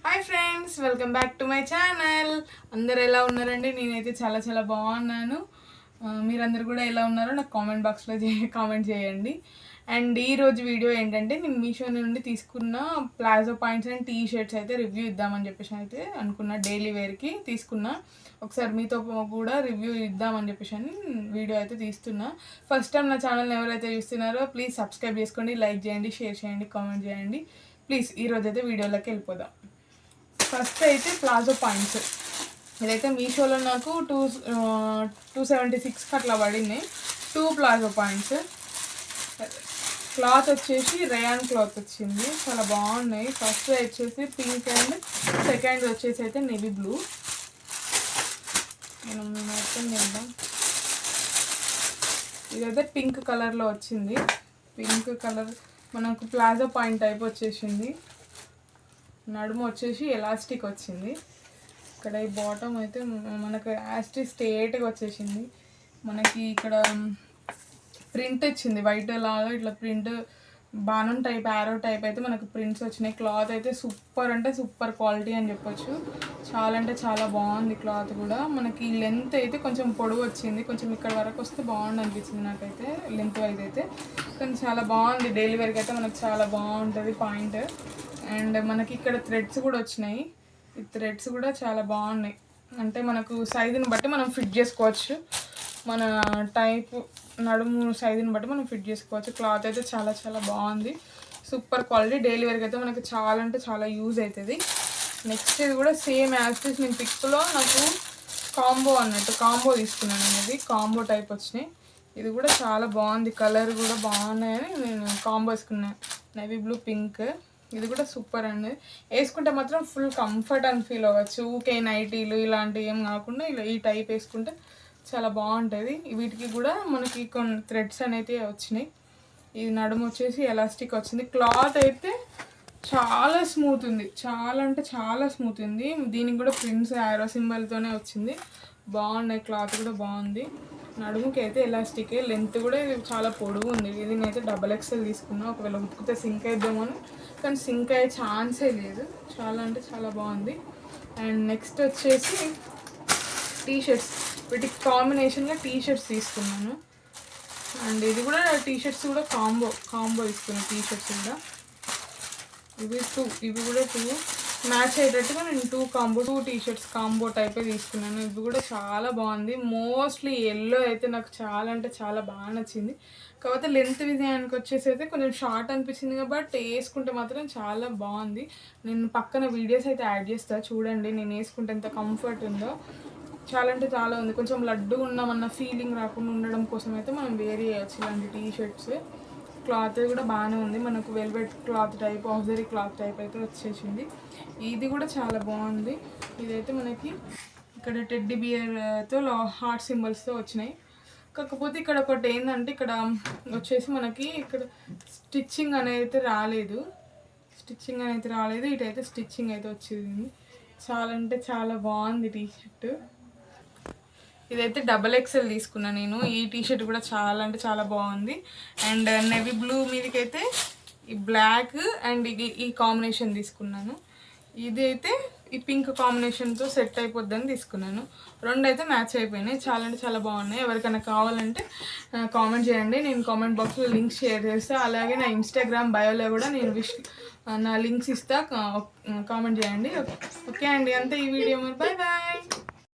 Hi friends, welcome back to my channel. అందరు ఎలా ఉన్నారండి? నేనైతే చాలా చాలా బాగున్నాను. మీరందరూ కూడా ఎలా ఉన్నారో నాకు కామెంట్ బాక్స్లో కామెంట్ చేయండి. అండ్ ఈరోజు వీడియో ఏంటంటే, నేను మీషో నుండి తీసుకున్న palazzo points and T shirts అయితే రివ్యూ ఇద్దామని చెప్పేసి అయితే అనుకున్నా. డైలీ వేర్కి తీసుకున్నా. ఒకసారి మీతో కూడా రివ్యూ ఇద్దామని చెప్పేసి అని వీడియో అయితే తీస్తున్నా. ఫస్ట్ టైం నా ఛానల్ని ఎవరైతే చూస్తున్నారో ప్లీజ్ సబ్స్క్రైబ్ చేసుకోండి, లైక్ చేయండి, షేర్ చేయండి, కామెంట్ చేయండి. ప్లీజ్ ఈరోజు అయితే వీడియోలోకి వెళ్ళిపోదాం. ఫస్ట్ అయితే ప్లాజో పాయింట్స్. ఇదైతే మీషోలో నాకు 276 అట్లా పడింది. 2 ప్లాజో పాయింట్స్. క్లాత్ వచ్చేసి రేయాన్ క్లాత్ వచ్చింది, చాలా బాగున్నాయి. ఫస్ట్ వచ్చేసి పింక్ అండ్ సెకండ్ వచ్చేసి అయితే నేవీ బ్లూ. నేను మొత్తం చేద్దాం. ఇదైతే పింక్ కలర్లో వచ్చింది. పింక్ కలర్ మనకు ప్లాజో పాయింట్ టైప్ వచ్చేసింది. నడుము వచ్చేసి ఎలాస్టిక్ వచ్చింది. ఇక్కడ ఈ బాటమ్ అయితే మనకు యాస్టిక్ స్ట్రేట్గా వచ్చేసింది. మనకి ఇక్కడ ప్రింట్ వచ్చింది వైట్ లాగా, ఇట్లా ప్రింట్ బాణం టైప్, యారో టైప్ అయితే మనకు ప్రింట్స్ వచ్చినాయి. క్లాత్ అయితే సూపర్ అంటే సూపర్ క్వాలిటీ అని చెప్పొచ్చు. చాలా అంటే చాలా బాగుంది క్లాత్ కూడా. మనకి లెంత్ అయితే కొంచెం పొడవు వచ్చింది, కొంచెం ఇక్కడ వరకు వస్తే బాగుంది అనిపించింది నాకైతే లెంత్ వైజ్ అయితే. కానీ చాలా బాగుంది. డైలీ వేర్కి అయితే మనకు చాలా బాగుంటుంది పాయింట్. అండ్ మనకి ఇక్కడ థ్రెడ్స్ కూడా వచ్చినాయి. ఈ థ్రెడ్స్ కూడా చాలా బాగున్నాయి. అంటే మనకు సైజుని బట్టి మనం ఫిట్ చేసుకోవచ్చు, మన టైప్ నడుము సైజుని బట్టి మనం ఫిట్ చేసుకోవచ్చు. క్లాత్ అయితే చాలా చాలా బాగుంది, సూపర్ క్వాలిటీ. డైలీ వేర్కి అయితే మనకి చాలా అంటే చాలా యూజ్ అవుతుంది. నెక్స్ట్ ఇది కూడా సేమ్ యాస్టిస్. నేను పిక్లో నాకు కాంబో అన్నట్టు కాంబో తీసుకున్నాను అనేది, కాంబో టైప్ వచ్చినాయి. ఇది కూడా చాలా బాగుంది, కలర్ కూడా బాగున్నాయని నేను కాంబో వేసుకున్నాను. Navy blue pink. ఇది కూడా సూపర్ అండి. వేసుకుంటే మాత్రం ఫుల్ కంఫర్ట్ అని ఫీల్ అవ్వచ్చు. ఊకే నైటీలు ఇలాంటివి ఏం కాకుండా ఇలా ఈ టైప్ వేసుకుంటే చాలా బాగుంటుంది. వీటికి కూడా మనకి కొన్ని థ్రెడ్స్ అనేవి వచ్చినాయి. ఇది నడుము వచ్చేసి ఎలాస్టిక్ వచ్చింది. క్లాత్ అయితే చాలా స్మూత్ ఉంది, చాలా అంటే చాలా స్మూత్ ఉంది. దీనికి కూడా ప్రింట్స్ యారో సింబల్తోనే వచ్చింది. బాగున్నాయి, క్లాత్ కూడా బాగుంది. నడుముకి అయితే ఎలాస్టిక్. లెంత్ కూడా ఇది చాలా పొడవు ఉంది. ఇది నేనైతే XXL తీసుకున్నా, ఒకవేళ ఉతికితే సింక్ అయిద్దామని, కానీ సింక్ అయ్యే ఛాన్సే లేదు. చాలా అంటే చాలా బాగుంది. అండ్ నెక్స్ట్ వచ్చేసి టీ షర్ట్స్. వీటికి కాంబినేషన్గా టీ షర్ట్స్ తీసుకున్నాను. అండ్ ఇది కూడా టీ షర్ట్స్ కూడా కాంబో తీసుకున్నాను. టీ షర్ట్స్ కూడా ఇవి కూడా 2 మ్యాచ్ అయ్యేటట్టుగా నేను 2 టీ షర్ట్స్ కాంబో టైపే తీసుకున్నాను. ఇవి కూడా చాలా బాగుంది. మోస్ట్లీ ఎల్లో అయితే నాకు చాలా అంటే చాలా బాగా నచ్చింది. కాకపోతే లెంత్ విజయానికి వచ్చేసి అయితే కొంచెం షార్ట్ అనిపించింది, కాబట్టి వేసుకుంటే మాత్రం చాలా బాగుంది. నేను పక్కన వీడియోస్ అయితే యాడ్ చేస్తాను, చూడండి నేను వేసుకుంటే ఎంత కంఫర్ట్ ఉందో. చాలా అంటే చాలా ఉంది. కొంచెం లడ్డు ఉన్నామన్న ఫీలింగ్ రాకుండా ఉండడం కోసం అయితే మనం వేర్ చేయొచ్చు ఇలాంటి టీ షర్ట్స్. క్లాత్ కూడా బాగానే ఉంది. మనకు వెల్వెట్ క్లాత్ టైప్, ఆక్సిడరీ క్లాత్ టైప్ అయితే వచ్చేసింది. ఇది కూడా చాలా బాగుంది. ఇదైతే మనకి ఇక్కడ టెడ్డీ బియర్తో హార్ట్ సింబల్స్తో వచ్చినాయి. కాకపోతే ఇక్కడ ఒకటి ఏంటంటే, ఇక్కడ వచ్చేసి మనకి ఇక్కడ స్టిచ్చింగ్ అనేది రాలేదు. ఇటైతే స్టిచ్చింగ్ అయితే వచ్చింది. చాలా అంటే చాలా బాగుంది టీ షర్ట్. ఇదైతే XXL తీసుకున్నా నేను. ఈ టీ షర్ట్ కూడా చాలా అంటే చాలా బాగుంది. అండ్ నేవీ బ్లూ మీదకైతే ఈ బ్లాక్ అండ్ ఈ కాంబినేషన్ తీసుకున్నాను. ఇది అయితే ఈ పింక్ కాంబినేషన్తో సెట్ అయిపోద్దని తీసుకున్నాను. 2 అయితే మ్యాచ్ అయిపోయినాయి. చాలా అంటే చాలా బాగున్నాయి. ఎవరికైనా కావాలంటే కామెంట్ చేయండి, నేను కామెంట్ బాక్స్లో లింక్స్ షేర్ చేస్తాను. అలాగే నా ఇన్స్టాగ్రామ్ బయోలో కూడా నేను నా లింక్స్ ఇస్తా, కామెంట్ చేయండి. ఓకే అండి, అంతే ఈ వీడియో. మరి బాయ్ బాయ్.